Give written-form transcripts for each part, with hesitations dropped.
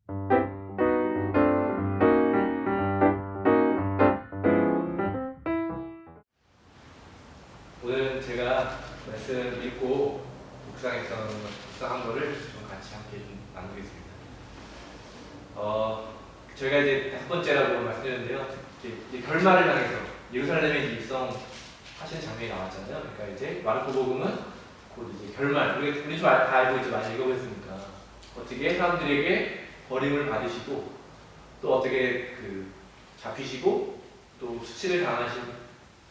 오늘은 제가 말씀 읽고 묵상한 거를 좀 같이 함께 좀 나누겠습니다. 저희가 이제 5번째라고 말씀드렸는데요. 이제 결말을 향해서 예루살렘에 입성하시는 장면이 나왔잖아요. 그러니까 이제 마르코 복음은 곧 이제 결말, 우리 좀 다 알고 있죠. 많이 읽어보셨으니까 어떻게 사람들에게 버림을 받으시고 또 어떻게 잡히시고 또 수치를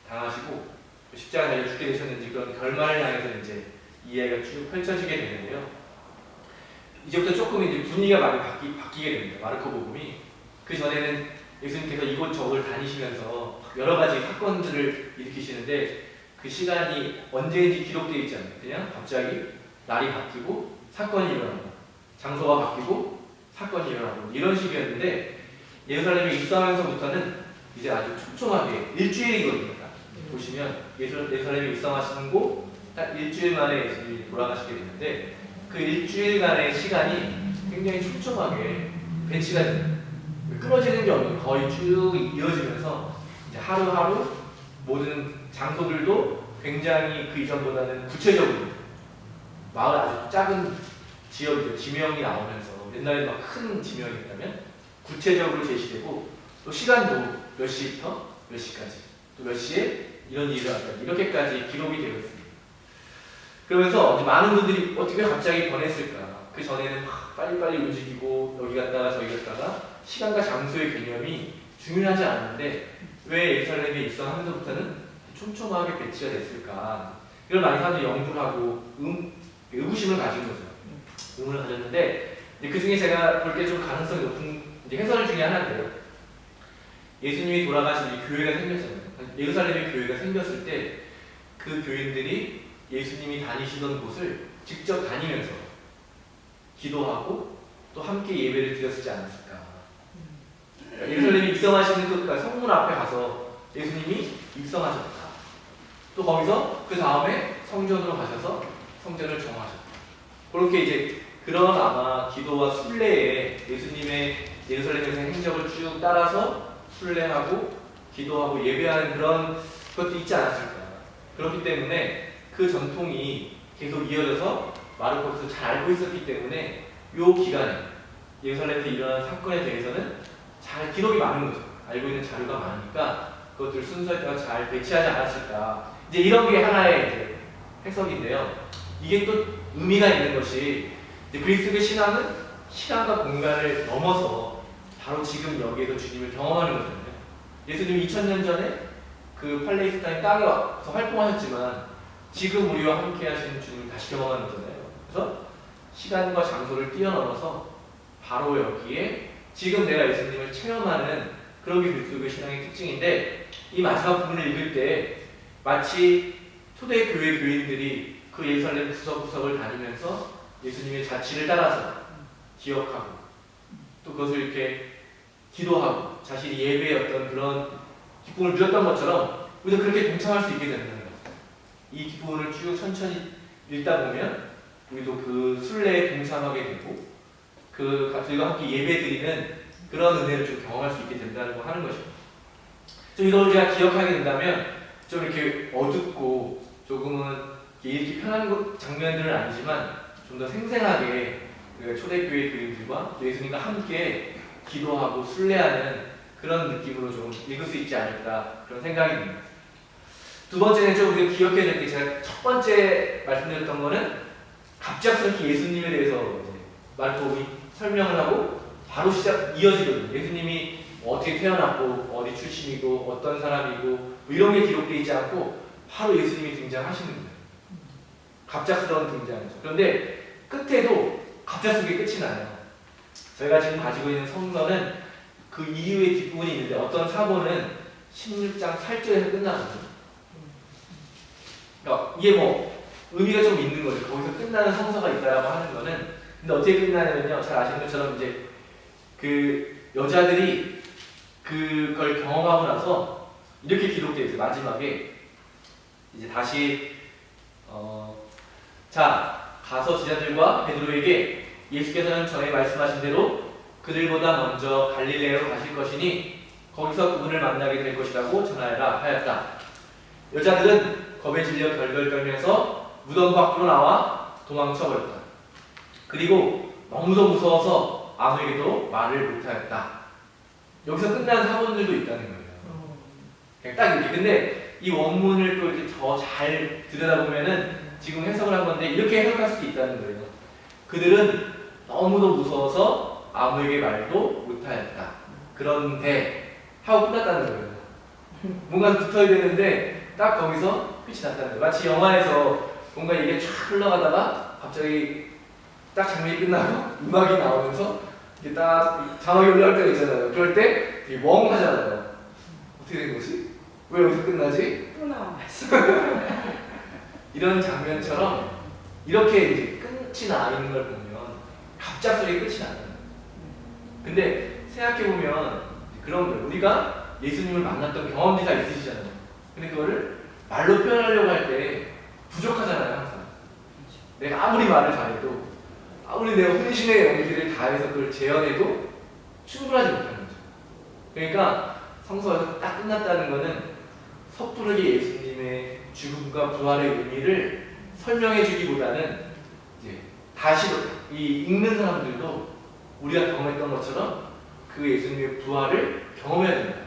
당하시고 십자가에 달려 죽게 되셨는지 그런 결말을 향해서 이제 이해가 쭉 펼쳐지게 되는데요. 이제부터 조금 이제 분위기가 많이 바뀌게 됩니다. 마르코 복음이 그 전에는 예수님께서 이곳저곳을 다니시면서 여러 가지 사건들을 일으키시는데 그 시간이 언제인지 기록되어 있지 않아요. 그냥 갑자기 날이 바뀌고 사건이 일어나고 장소가 바뀌고 사건이 일어나고 이런 식이었는데 예루살렘에 입성하면서부터는 이제 아주 촘촘하게 일주일이거든요. 보시면 예루살렘에 입성하시는 곳 딱 일주일 만에 예수님이 돌아가시게 되는데 그 일주일간의 시간이 굉장히 촘촘하게 배치가 됩니다. 끊어지는 게 없는 거의 쭉 이어지면서 이제 하루하루 모든 장소들도 굉장히 그 이전보다는 구체적으로 마을 아주 작은 지역이죠. 지명이 나오면서 옛날에 막 큰 지명이 있다면 구체적으로 제시되고 또 시간도 몇 시부터 몇 시까지 또 몇 시에 이런 일을 한다 이렇게까지 기록이 되어 있습니다. 그러면서 많은 분들이 어떻게 갑자기 변했을까? 그 전에는 막 빨리빨리 움직이고 여기 갔다가 저기 갔다가 시간과 장소의 개념이 중요하지 않았는데 왜 예루살렘에 입성하면서부터는 촘촘하게 배치가 됐을까? 이걸 많이 사람들이 연구를 하고 의구심을 가진 거죠. 의문을 가졌는데 그 중에 제가 볼 때 좀 가능성이 높은 이제 해설 중에 하나인데요. 예수님이 돌아가신 이 교회가 생겼잖아요. 예루살렘의 교회가 생겼을 때 그 교인들이 예수님이 다니시던 곳을 직접 다니면서 기도하고 또 함께 예배를 드렸지 않았을까. 예루살렘에 입성하시는 그러니까 성문 앞에 가서 예수님이 입성하셨다. 또 거기서 그 다음에 성전으로 가셔서 성전을 정하셨다. 그렇게 이제 그런 아마 기도와 순례에 예수님의 예루살렘에서 행적을 쭉 따라서 순례하고 기도하고 예배하는 그런 것도 있지 않았을까. 그렇기 때문에 그 전통이 계속 이어져서 마르코에서 잘 알고 있었기 때문에 이 기간에 예루살렘에서 일어난 사건에 대해서는 잘 기록이 많은 거죠. 알고 있는 자료가 많으니까 그것들 순서에 따라 잘 배치하지 않았을까. 이제 이런 게 하나의 이제 해석인데요. 이게 또 의미가 있는 것이 이제 그리스도의 신앙은 시간과 공간을 넘어서 바로 지금 여기에서 주님을 경험하는 거잖아요. 예수님이 2000년 전에 그 팔레스타인 땅에 와서 활동하셨지만 지금 우리와 함께 하시는 주님을 다시 경험하는 거잖아요. 그래서 시간과 장소를 뛰어넘어서 바로 여기에 지금 내가 예수님을 체험하는 그런 게 그리스도의 신앙의 특징인데 이 마지막 부분을 읽을 때 마치 초대교회 교인들이 그 예루살렘 구석구석을 다니면서 예수님의 자취를 따라서 기억하고 또 그것을 이렇게 기도하고 자신이 예배의 어떤 그런 기쁨을 누렸던 것처럼 우리도 그렇게 동참할 수 있게 된다는 거죠. 이 기쁨을 쭉 천천히 읽다 보면 우리도 그 순례에 동참하게 되고 그 가족과 함께 예배드리는 그런 은혜를 좀 경험할 수 있게 된다는 거 하는 것이죠. 좀 이걸 우리가 기억하게 된다면 좀 이렇게 어둡고 조금은 읽기 편한 장면들은 아니지만 좀 더 생생하게 초대교회 교인들과 예수님과 함께 기도하고 순례하는 그런 느낌으로 좀 읽을 수 있지 않을까 그런 생각이 듭니다. 두 번째는 좀 우리가 기억해야 될 게 제가 첫 번째 말씀드렸던 거는 갑작스럽게 예수님에 대해서 마르코가 설명을 하고 바로 이어지거든요. 예수님이 어떻게 태어났고 어디 출신이고 어떤 사람이고 뭐 이런 게 기록되어 있지 않고 바로 예수님이 등장하시는 거예요. 갑작스러운 등장이죠. 그런데 끝에도 갑작스럽게 끝이 나요. 저희가 지금 가지고 있는 성서는 그 이후의 뒷부분이 있는데 어떤 사본은 16장 8절에서 끝나거든요. 그러니까 이게 뭐 의미가 좀 있는 거죠. 거기서 끝나는 성서가 있다라고 하는 거는. 근데 어떻게 끝나냐면요. 잘 아시는 것처럼 이제 그 여자들이 그걸 경험하고 나서 이렇게 기록되어 있어요. 마지막에 이제 다시 자 가서 제자들과 베드로에게 예수께서는 전에 말씀하신 대로 그들보다 먼저 갈릴레아로 가실 것이니 거기서 그분을 만나게 될 것이라고 전하여라 하였다. 여자들은 겁에 질려 결결 떨면서 무덤 밖으로 나와 도망쳐 버렸다. 그리고 너무도 무서워서 아무에게도 말을 못하였다. 여기서 끝난 사본들도 있다는 거예요. 그냥 딱 이렇게. 근데 이 원문을 또 이렇게 더 잘 들여다보면은 지금 해석을 한 건데 이렇게 해석할 수도 있다는 거예요. 그들은 너무도 무서워서 아무에게 말도 못하였다. 그런데 하고 끝났다는 거예요. 뭔가 붙어야 되는데 딱 거기서 끝이 났다는 거예요. 마치 영화에서 뭔가 이게 쫙 흘러가다가 갑자기 딱 장면이 끝나고 음악이 나오면서 이게 딱 자막이 올라올 때가 있잖아요. 그럴 때 되게 멍 하잖아요. 어떻게 된 거지? 왜 여기서 끝나지? 또 나와. 이런 장면처럼 이렇게 이제 끝이 나 있는 걸 보면 갑작스레 끝이 나는 거예요. 근데 생각해보면 그런 거예요. 우리가 예수님을 만났던 경험들이 다 있으시잖아요. 근데 그거를 말로 표현하려고 할 때 부족하잖아요, 항상. 내가 아무리 말을 잘해도, 아무리 내가 혼신의 연기를 다해서 그걸 재현해도 충분하지 못하는 거죠. 그러니까 성서에서 딱 끝났다는 거는 섣부르게 예수님의 죽음과 부활의 의미를 설명해 주기보다는 이제 다시 이 읽는 사람들도 우리가 경험했던 것처럼 그 예수님의 부활을 경험해야 된다.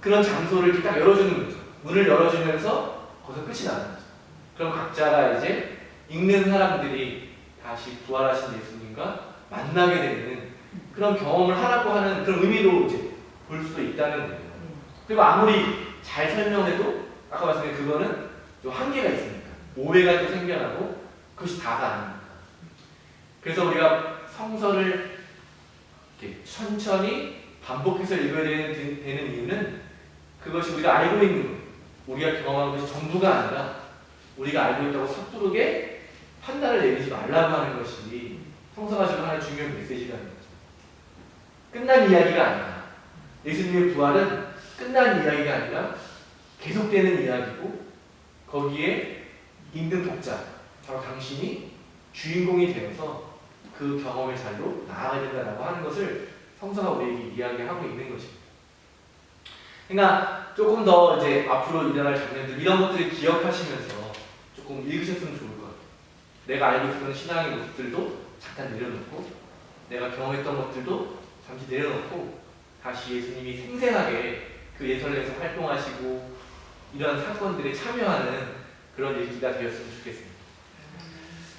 그런 장소를 이렇게 딱 열어주는 거죠. 문을 열어주면서 거기서 끝이 나는 거죠. 그럼 각자가 이제 읽는 사람들이 다시 부활하신 예수님과 만나게 되는 그런 경험을 하라고 하는 그런 의미로 이제 볼 수도 있다는 거예요. 그리고 아무리 잘 설명해도 아까 말씀드린 그거는 또 한계가 있으니까 오해가 또 생겨나고 그것이 다가 아닙니다. 그래서 우리가 성서를 이렇게 천천히 반복해서 읽어야 되는 이유는 그것이 우리가 알고 있는 것, 우리가 경험한 것이 전부가 아니라 우리가 알고 있다고 섣부르게 판단을 내리지 말라고 하는 것이 성서가 지금 하나의 중요한 메시지라는 거죠. 끝난 이야기가 아니라 예수님의 부활은 끝난 이야기가 아니라 계속되는 이야기고 거기에 읽는 독자, 바로 당신이 주인공이 되어서 그 경험의 자리로 나아가야 된다고 하는 것을 성서가 우리에게 이야기하고 있는 것입니다. 그러니까 조금 더 이제 앞으로 일어날 장면들 이런 것들을 기억하시면서 조금 읽으셨으면 좋을 것 같아요. 내가 알고 있었던 신앙의 모습들도 잠깐 내려놓고 내가 경험했던 것들도 잠시 내려놓고 다시 예수님이 생생하게 그 예루살렘에서 활동하시고 이런 사건들에 참여하는 그런 얘기가 되었으면 좋겠습니다.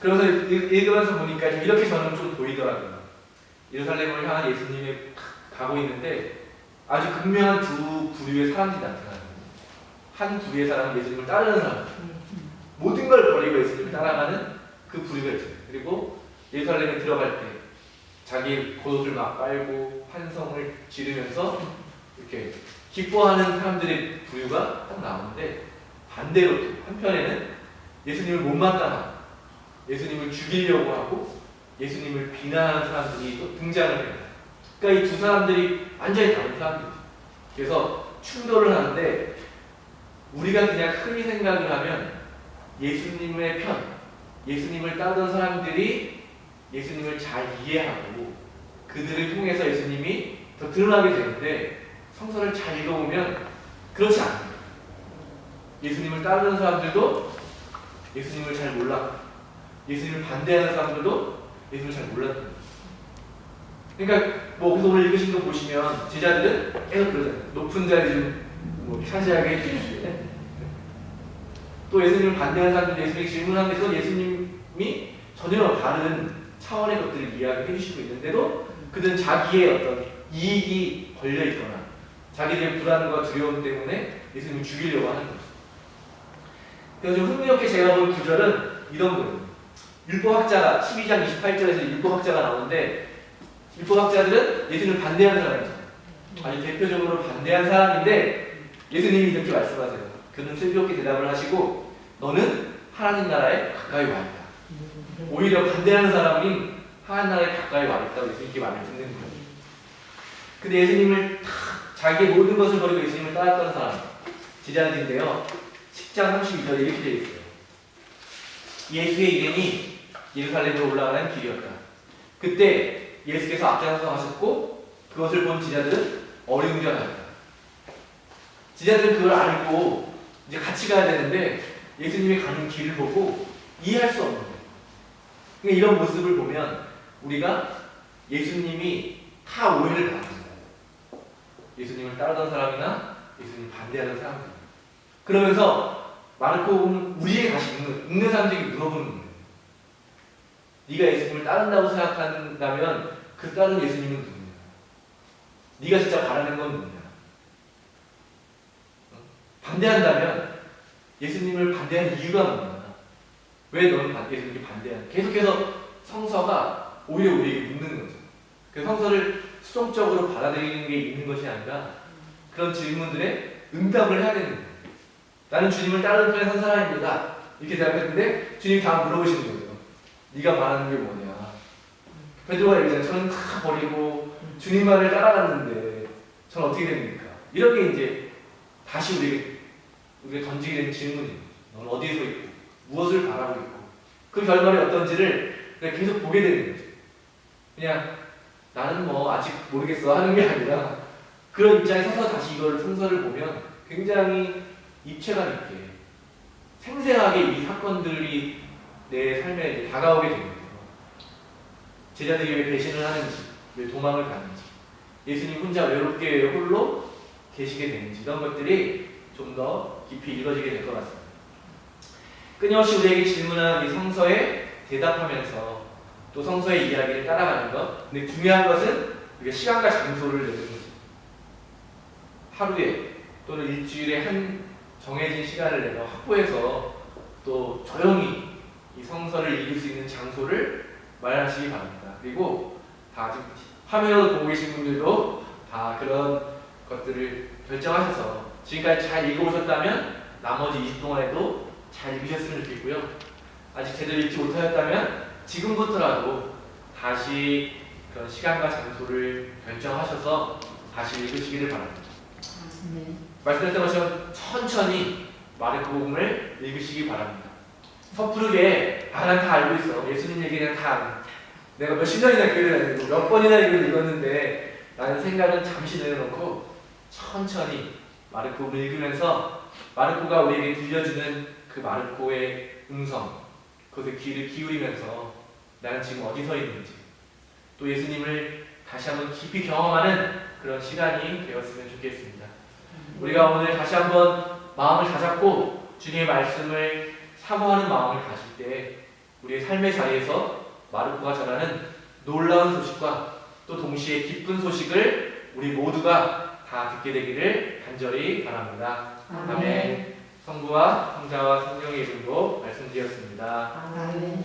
그래서 읽으면서 보니까 이렇게 저는 좀 보이더라고요. 예루살렘을 향한 예수님이 가고 있는데 아주 극명한 두 부류의 사람들이 나타나요. 한 부류의 사람은 예수님을 따르는 사람, 모든 걸 버리고 예수님을 따라가는 그 부류가 있어요. 그리고 예루살렘에 들어갈 때 자기 겉옷을 막 빨고 환성을 지르면서 이렇게 기뻐하는 사람들의 부류가 딱 나오는데 반대로 또 한편에는 예수님을 못마땅하고 예수님을 죽이려고 하고 예수님을 비난하는 사람들이 또 등장을 해요. 그러니까 이 두 사람들이 완전히 다른 사람들이죠. 그래서 충돌을 하는데 우리가 그냥 흔히 생각을 하면 예수님의 편, 예수님을 따르던 사람들이 예수님을 잘 이해하고 그들을 통해서 예수님이 더 드러나게 되는데 성서를 잘 읽어보면 그렇지 않아요. 예수님을 따르는 사람들도 예수님을 잘 몰랐고 예수님을 반대하는 사람들도 예수님을 잘 몰랐던 거예요. 그러니까 뭐 그래서 오늘 읽으신 거 보시면 제자들은 계속 그러잖아요. 높은 자리 좀 차지하게 해주십시오. 또 예수님을 반대하는 사람들이 예수님에게 질문하는데 그건 예수님이 전혀 다른 차원의 것들을 이야기해 주시고 있는데도 그들은 자기의 어떤 이익이 걸려 있거나 자기들의 불안과 두려움 때문에 예수님을 죽이려고 하는 거죠. 그래서 좀 흥미롭게 제가 본 구절은 이런 거예요. 율법학자가 12장 28절에서 율법학자가 나오는데 율법학자들은 예수님을 반대하는 사람이죠. 아주 대표적으로 반대한 사람인데 예수님이 이렇게 말씀하세요. 그는 슬기롭게 대답을 하시고 너는 하나님 나라에 가까이 와 있다. 오히려 반대하는 사람이 하나님 나라에 가까이 와 있다고 예수님께 말을 듣는 거예요. 근데 예수님을 자기의 모든 것을 버리고 예수님을 따랐던 사람 제자들인데요. 10장 32절에 이렇게 되어 있어요. 예수의 일행이 예루살렘으로 올라가는 길이었다. 그때 예수께서 앞장서 가셨고 그것을 본 제자들은 어리둥절합니다. 제자들은 그걸 알고 이제 같이 가야 되는데 예수님이 가는 길을 보고 이해할 수 없는 거예요. 그러니까 이런 모습을 보면 우리가 예수님이 다 오해를 받는 거예요. 예수님을 따르던 사람이나 예수님 반대하던 사람들. 그러면서 마르코는 우리에게 다시 읽는 사람들에게 물어보는 거예요. 네가 예수님을 따른다고 생각한다면 그 따른 예수님은 누구냐? 네가 진짜 바라는 건 누구냐? 반대한다면 예수님을 반대하는 이유가 뭐냐? 왜 너는 예수님께 반대하냐? 계속해서 성서가 오히려 우리에게 묻는 거죠. 그 성서를 수동적으로 받아들이는 게 있는 것이 아니라 그런 질문들에 응답을 해야 되는 거예요. 나는 주님을 따르는 편에 선 사람입니다. 이렇게 대답했는데 주님이 다음 물어보시는 거예요. 네가 말하는 게 뭐냐? 베드로가 얘기하잖아요. 저는 다 버리고 주님만을 따라갔는데 저는 어떻게 됩니까? 이렇게 이제 다시 우리가 던지게 되는 질문이에요. 너는 어디에서 있고 무엇을 바라고 있고 그 결말이 어떤지를 계속 보게 되는 거죠. 그냥 나는 뭐 아직 모르겠어 하는 게 아니라 그런 입장에 서서 다시 이걸 성서를 보면 굉장히 입체감 있게 생생하게 이 사건들이 내 삶에 이제 다가오게 됩니다. 제자들이 왜 배신을 하는지, 왜 도망을 가는지, 예수님 혼자 외롭게 홀로 계시게 되는지 이런 것들이 좀 더 깊이 읽어지게 될 것 같습니다. 끊임없이 우리에게 질문하는 이 성서에 대답하면서 또 성서의 이야기를 따라가는 것. 근데 중요한 것은 우리가 시간과 장소를 내는 거죠. 하루에 또는 일주일에 한 정해진 시간을 내가 확보해서 또 조용히 이 성서를 읽을 수 있는 장소를 마련하시기 바랍니다. 그리고 다 지금 화면으로 보고 계신 분들도 다 그런 것들을 결정하셔서 지금까지 잘 읽어보셨다면 나머지 20 동안에도 잘 읽으셨으면 좋겠고요. 아직 제대로 읽지 못하셨다면 지금부터라도 다시 그런 시간과 장소를 결정하셔서 다시 읽으시기를 바랍니다. 네. 말씀드렸던 것처럼 천천히 마르코복음을 읽으시기 바랍니다. 섣부르게 난 다 알고 있어. 예수님 얘기는 다 알고 내가 몇십 년이나 교회를 다니고 몇 번이나 이걸 읽었는데 라는 생각은 잠시 내려놓고 천천히 마르코를 읽으면서 마르코가 우리에게 들려주는 그 마르코의 음성 그것에 귀를 기울이면서 나는 지금 어디 서 있는지 또 예수님을 다시 한번 깊이 경험하는 그런 시간이 되었으면 좋겠습니다. 우리가 오늘 다시 한번 마음을 다잡고 주님의 말씀을 사모하는 마음을 가질 때 우리의 삶의 자리에서 마르코가 전하는 놀라운 소식과 또 동시에 기쁜 소식을 우리 모두가 다 듣게 되기를 간절히 바랍니다. 아멘. 성부와 성자와 성령의 이름으로 말씀드렸습니다. 아멘.